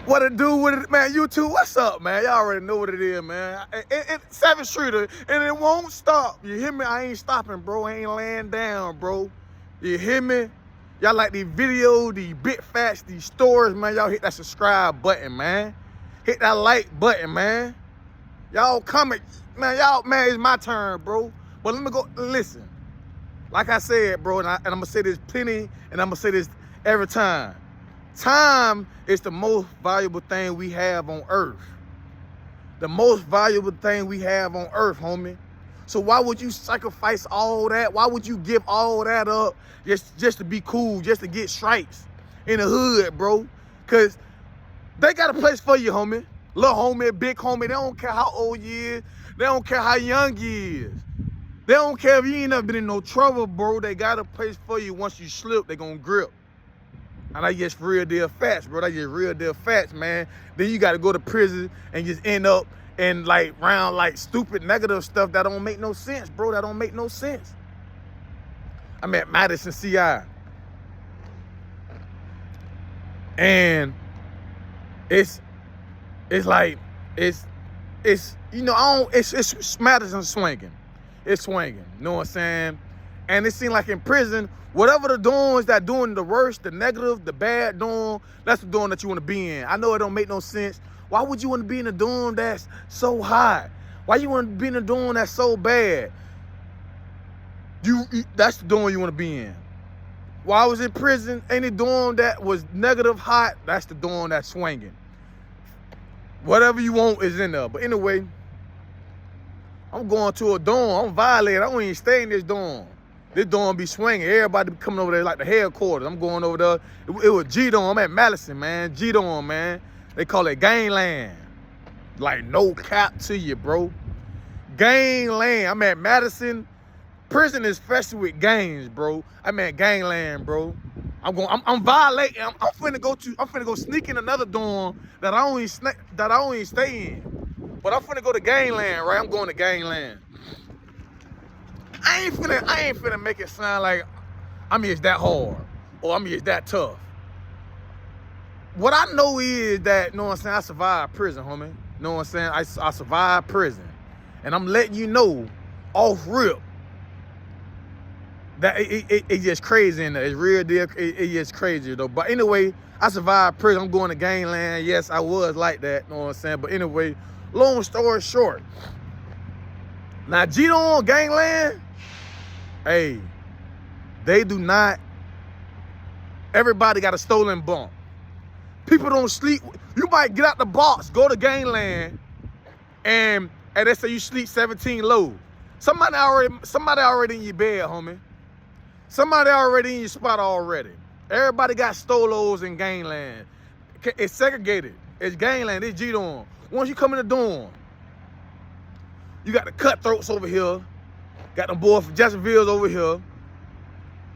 What it do with it, man? YouTube, what's up, man? Y'all already know what it is, man. It's 7th Street, and it won't stop. You hear me? I ain't stopping, bro. I ain't laying down, bro. You hear me? Y'all like these videos, these big facts, these stories, man. Y'all hit that subscribe button, man. Hit that like button, man. Y'all comment, man. Y'all, man, it's my turn, bro. But let me go, listen. Like I said, bro, and I'm going to say this plenty, and I'm going to say this every time. Time is the most valuable thing we have on earth. The most valuable thing we have on earth, homie. So why would you sacrifice all that? Why would you give all that up just to be cool, just to get stripes in the hood, bro? Because they got a place for you, homie. Little homie, big homie, they don't care how old you is. They don't care how young you is. They don't care if you ain't never been in no trouble, bro. They got a place for you. Once you slip, they gonna grip. And that's just real deal facts, bro. That's just real deal facts, man. Then you gotta go to prison and just end up in like round like stupid negative stuff that don't make no sense, bro. That don't make no sense. I'm at Madison CI. And it's like it's you know, it's Madison swinging. It's swinging. You know what I'm saying? And it seems like in prison, whatever the dorms that doing the worst, the negative, the bad dorm, that's the dorm that you want to be in. I know it don't make no sense. Why would you want to be in a dorm that's so hot? Why you want to be in a dorm that's so bad? That's the dorm you want to be in. While I was in prison, any dorm that was negative hot, that's the dorm that's swinging. Whatever you want is in there. But anyway, I'm going to a dorm. I'm violating. I don't even stay in this dorm. This dorm be swinging. Everybody be coming over there like the headquarters. I'm going over there. It was G-dorm. I'm at Madison, man. G-dorm, man. They call it gangland. Like no cap to you, bro. Gangland. I'm at Madison. Prison is festive with gangs, bro. I'm at gangland, bro. I'm violating. I'm finna go sneak in another dorm that I don't even stay in. But I'm finna go to gangland, right? I'm going to gangland. I ain't finna make it sound like it's that hard or it's that tough. What I know is that, you know what I'm saying, I survived prison, homie. You know what I'm saying? I survived prison. And I'm letting you know off rip that it's just crazy in there. It's real deal. It's just crazy though. But anyway, I survived prison. I'm going to gangland. Yes, I was like that. You know what I'm saying? But anyway, long story short. Now, G-Don gangland, hey, they do not, everybody got a stolen bump. People don't sleep. You might get out the box, go to gangland, and they say you sleep 17 low. Somebody already in your bed, homie. Somebody already in your spot already. Everybody got stolos in gangland. It's segregated. It's gangland. It's G-Dorm. Once you come in the dorm, you got the cutthroats over here. Got them boys from Jacksonville's over here.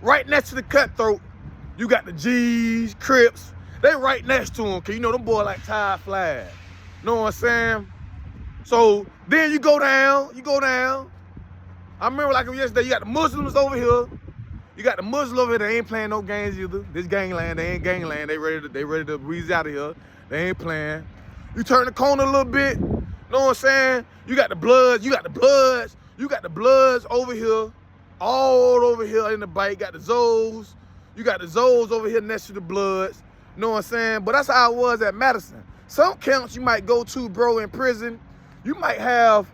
Right next to the cutthroat, you got the G's, Crips. They right next to them, cause you know them boys like Tide Flag. Know what I'm saying? So then you go down. I remember like yesterday, you got the Muslims over here. You got the Muslims over here, they ain't playing no games either. This gangland, they ain't gangland. They ready to breeze out of here. They ain't playing. You turn the corner a little bit. Know what I'm saying? You got the Bloods. You got the Bloods over here. All over here in the bike. Got the Zoes. You got the Zoes over here next to the Bloods. Know what I'm saying? But that's how it was at Madison. Some camps you might go to, bro, in prison, you might have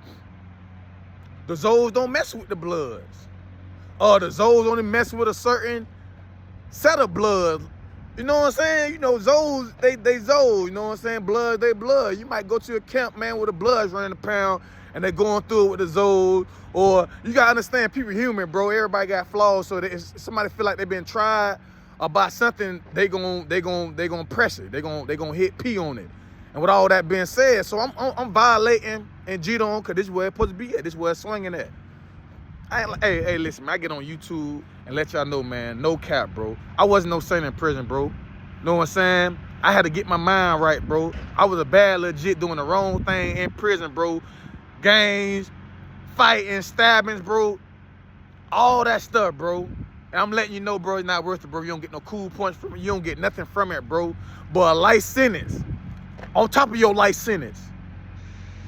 the Zoes don't mess with the Bloods. Or the Zoes only mess with a certain set of Bloods. You know what I'm saying? You know, Zoes, they Zoes, you know what I'm saying? Blood, they blood. You might go to a camp, man, with the Bloods running the pound and they going through it with the Zoes. Or you gotta understand, people human, bro. Everybody got flaws. So if somebody feel like they been tried about something, they gon' press it. They gon' hit P on it. And with all that being said, so I'm violating and G-Don, cause this is where it's supposed to be at. This is where it's swinging at. Hey, listen, man, I get on YouTube and let y'all know, man, no cap, bro. I wasn't no saint in prison, bro. Know what I'm saying? I had to get my mind right, bro. I was a bad legit doing the wrong thing in prison, bro. Gangs, fighting, stabbings, bro. All that stuff, bro. And I'm letting you know, bro, it's not worth it, bro. You don't get no cool points from it. You don't get nothing from it, bro. But a life sentence on top of your life sentence.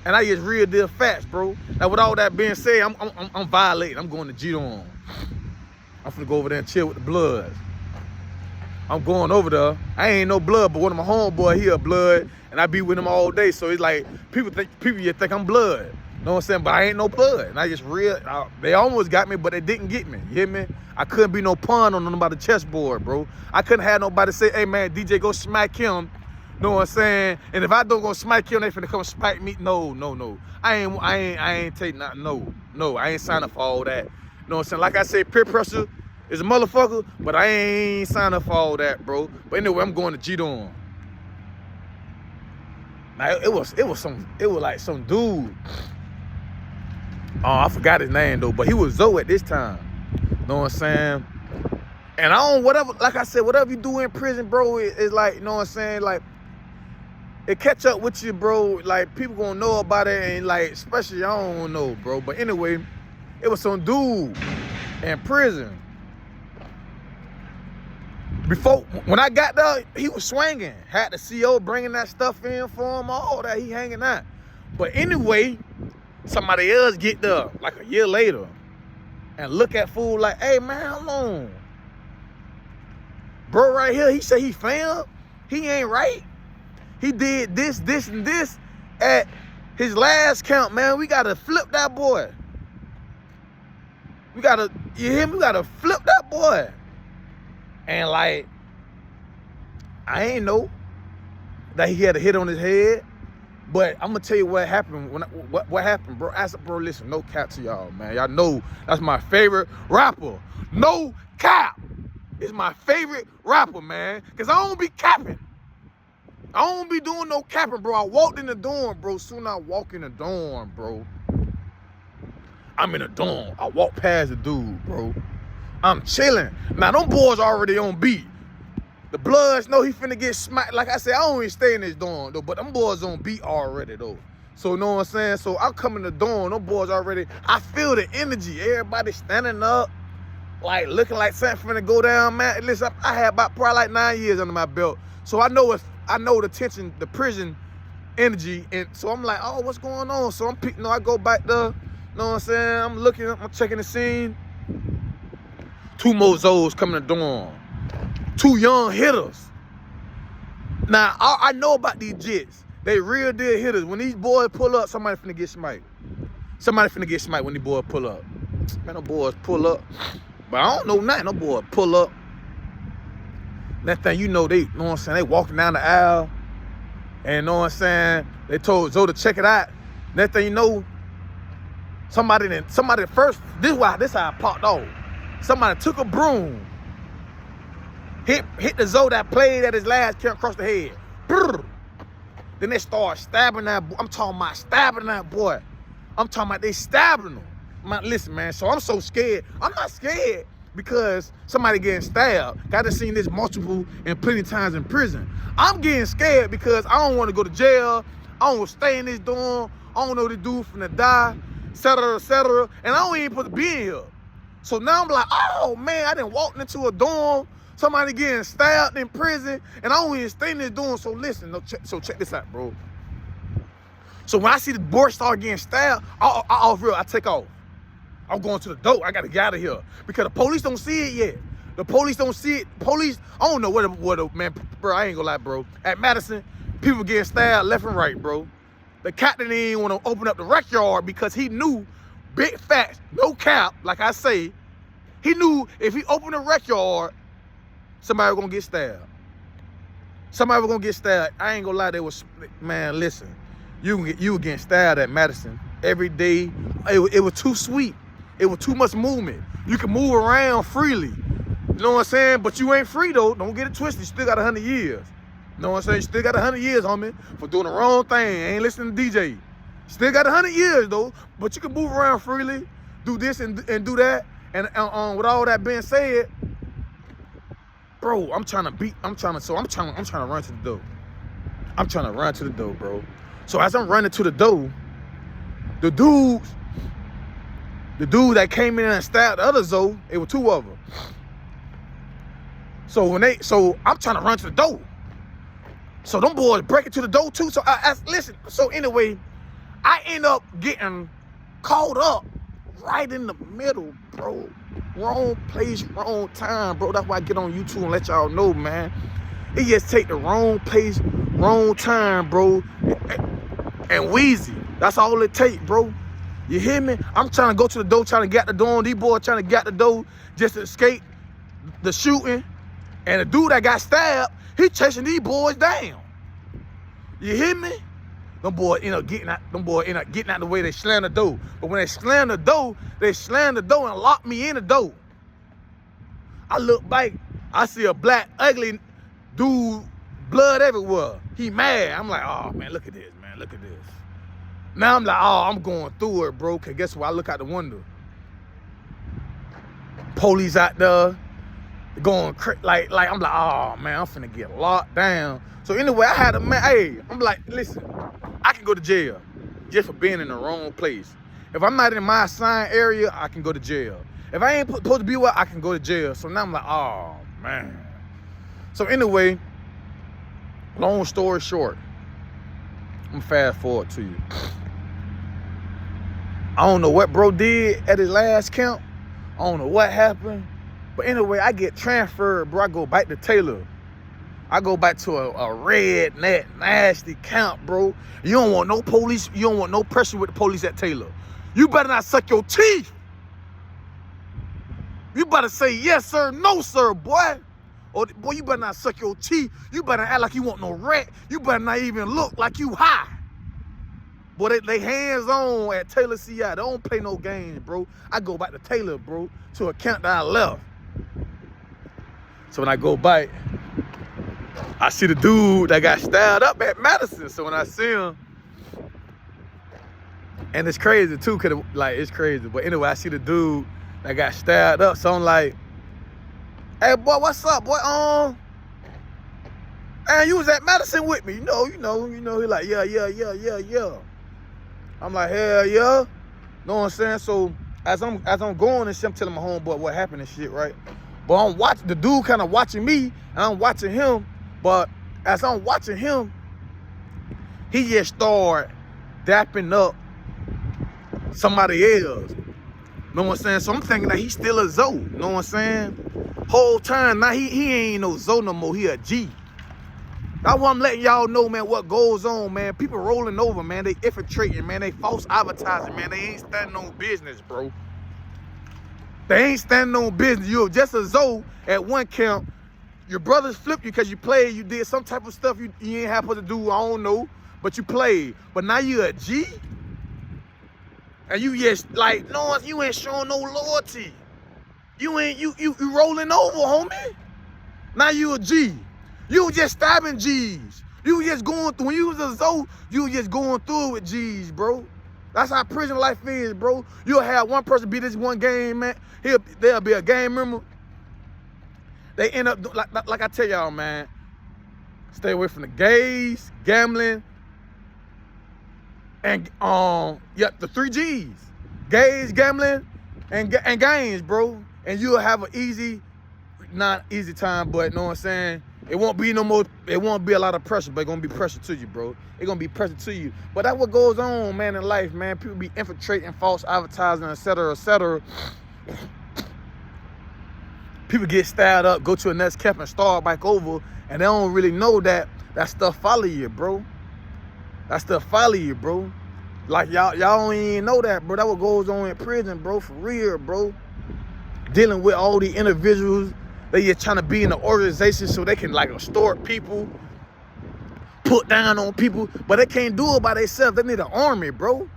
And I just real deal facts, bro. Now with all that being said, I'm violating. I'm going to G-Dorm. I'm finna go over there and chill with the Bloods. I'm going over there. I ain't no blood, but one of my homeboy, he a blood, and I be with him all day. So it's like people just think I'm blood. You know what I'm saying? But I ain't no blood. And I just they almost got me, but they didn't get me. You hear me? I couldn't be no pawn on nobody's chessboard, bro. I couldn't have nobody say, hey man, DJ, go smack him. You know what I'm saying? And if I don't go smack him, they finna come spike me. No. I ain't take nothing. No, I ain't sign up for all that. You know what I'm saying? Like I said, peer pressure is a motherfucker, but I ain't sign up for all that, bro. But anyway, I'm going to G-Dorm. Now it was like some dude. Oh, I forgot his name though, but he was Zoe at this time. You know what I'm saying? And like I said, whatever you do in prison, bro, it's like, you know what I'm saying? Like, it catch up with you, bro. Like, people gonna know about it, and like, especially I don't know, bro. But anyway, it was some dude in prison. When I got there, he was swinging. Had the CO bringing that stuff in for him, all that, he hanging out. But anyway, somebody else get there like a year later and look at fool like, hey man, how long? Bro right here, he said he found, he ain't right. He did this, and this at his last count, man. We gotta flip that boy. You hear me? We gotta flip that boy. And like, I ain't know that he had a hit on his head, but I'm gonna tell you what happened. What happened, bro? I said, bro, listen, no cap to y'all, man. Y'all know that's my favorite rapper. No cap is my favorite rapper, man. Cause I don't be capping. I don't be doing no capping, bro. I walked in the dorm, bro. Soon I walk in the dorm, bro. I'm in the dorm. I walk past the dude, bro. I'm chilling. Now, them boys already on beat. The Bloods know he finna get smacked. Like I said, I don't even stay in this dorm, though, but them boys on beat already, though. So, you know what I'm saying? So, I'm coming to the dorm. Them boys already, I feel the energy. Everybody standing up, like, looking like something finna go down, man. Listen, I had about probably like 9 years under my belt. So, I know the tension, the prison energy. And so, I'm like, oh, what's going on? So, I go back there. You know what I'm saying? I'm looking, I'm checking the scene. 2 mozos coming to the dorm. 2 young hitters. Now, I know about these jits. They real deal hitters. When these boys pull up, somebody finna get smite. Somebody finna get smite when these boys pull up. Man, them boys pull up. But I don't know nothing. Them boys pull up. That thing, you know what I'm saying? They walking down the aisle. And you know what I'm saying? They told Zoe to check it out. That thing, you know, somebody first, this how I popped off. Somebody took a broom, hit the Zoe that played at his last count across the head. Brrr. Then they start stabbing that boy. I'm talking about stabbing that boy. I'm talking about they stabbing him. Man, listen, man, so I'm so scared. I'm not scared because somebody getting stabbed. I done seen this multiple and plenty times in prison. I'm getting scared because I don't want to go to jail. I don't want to stay in this dorm. I don't know the dude finna die, et cetera, and I don't even supposed to be in here. So now I'm like, oh man, I done walked into a dorm, somebody getting stabbed in prison, and I don't even stay in this dorm. So listen, check this out, bro. So when I see the boy start getting stabbed, I take off. I'm going to the door. I gotta get out of here because the police don't see it yet. The police don't see it. Police, I don't know what man, bro. I ain't gonna lie, bro. At Madison, people getting stabbed left and right, bro. The captain didn't want to open up the rec yard because he knew. Big facts, no cap, like I say. He knew if he opened the rec yard, somebody was gonna get stabbed. Somebody was gonna get stabbed. I ain't gonna lie, man, listen. You were getting stabbed at Madison every day. It was too sweet. It was too much movement. You can move around freely. You know what I'm saying? But you ain't free though. Don't get it twisted. You still got 100 years. You know what I'm saying? You still got 100 years, homie, for doing the wrong thing. Ain't listening to DJ. Still got 100 years though, but you can move around freely, do this and do that. And with all that being said, bro, I'm trying to run to the door. I'm trying to run to the door, bro. So as I'm running to the door, the dude that came in and stabbed the other Zoe, it was 2 of them. So I'm trying to run to the door. So them boys break into the door too. So listen, so anyway, I end up getting caught up right in the middle, bro. Wrong place, wrong time, bro. That's why I get on YouTube and let y'all know, man. It just take the wrong place, wrong time, bro. And Wheezy. That's all it take, bro. You hear me? I'm trying to go to the door, trying to get the door. These boys trying to get the door just to escape the shooting. And the dude that got stabbed, he chasing these boys down. You hear me? Them boys end up getting out the way. They slam the door. But when they slam the door and lock me in the door. I look back, I see a black, ugly dude, blood everywhere. He mad. I'm like, oh man, look at this, man. Look at this. Now I'm like, oh, I'm going through it, bro. Cause guess what? I look out the window. Police out there going like I'm like, oh man, I'm finna get locked down. So anyway, I had a man, hey, I'm like, listen, I can go to jail just for being in the wrong place. If I'm not in my assigned area, I can go to jail. If I ain't supposed to be where, I can go to jail. So now I'm like, oh man. So anyway, long story short, I'm gonna fast forward to you. I don't know what bro did at his last camp. I don't know what happened. But anyway, I get transferred, bro. I go back to Taylor. I go back to a redneck, nasty camp, bro. You don't want no police. You don't want no pressure with the police at Taylor. You better not suck your teeth. You better say yes, sir, no, sir, boy. Or, boy, you better not suck your teeth. You better act like you want no rat. You better not even look like you high. Boy, they hands on at Taylor CI. They don't play no games, bro. I go back to Taylor, bro, to a camp that I left. So when I go back, I see the dude that got stabbed up at Madison. So when I see him, and it's crazy too, cause it's crazy. But anyway, I see the dude that got stabbed up. So I'm like, hey boy, what's up, boy? And you was at Madison with me, you know. He like, yeah. I'm like, hell yeah. Know what I'm saying? So as I'm going and shit, I'm telling my homeboy what happened and shit, right? But I'm watching the dude kind of watching me, and I'm watching him. But as I'm watching him, he just started dapping up somebody else. Know what I'm saying? So I'm thinking that he's still a Zoe. Know what I'm saying? Whole time, now he ain't no Zoe no more. He a G. That's why I'm letting y'all know, man, what goes on, man. People rolling over, man. They infiltrating, man. They false advertising, man. They ain't standing on business, bro. They ain't standing on business. You're just a Zoe at one camp. Your brothers flipped you because you played. You did some type of stuff you ain't supposed to do. I don't know. But you played. But now you a G? And you just like, no, you ain't showing no loyalty. You rolling over, homie. Now you a G. You was just stabbing G's. You was just going through. When you was a Zoe, you was just going through with G's, bro. That's how prison life is, bro. You'll have one person be this one game, man. They'll be a game member. They end up, like I tell y'all, man, stay away from the gays, gambling, and the 3 G's. Gays, gambling, and games, bro. And you'll have an not easy time, but know what I'm saying? It won't be no more, it won't be a lot of pressure, but it's gonna be pressure to you, bro. It's gonna be pressure to you. But that's what goes on, man, in life, man. People be infiltrating, false advertising, etc., etc. People get styled up, go to a next camp and start back over, and they don't really know that stuff follow you, bro. That stuff follow you, bro. Like y'all don't even know that, bro. That's what goes on in prison, bro, for real, bro. Dealing with all the individuals. They just trying to be in the organization so they can like extort people, put down on people, but they can't do it by themselves. They need an army, bro.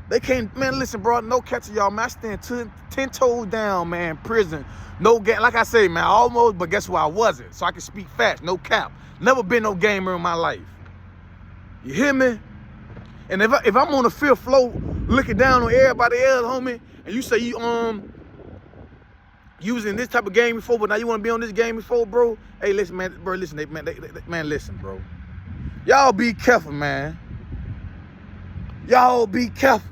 They can't, man, listen, bro, no catching y'all, man. I stand 10 toes down, man, prison. No game, like I say, man, almost, but guess what, I wasn't. So I can speak facts, no cap. Never been no gamer in my life. You hear me? And if I'm on the 5th floor looking down on everybody else, homie, and you say you using this type of game before, but now you want to be on this game before, bro. Hey, listen, man, bro, listen, man, listen, bro. Y'all be careful, man. Y'all be careful.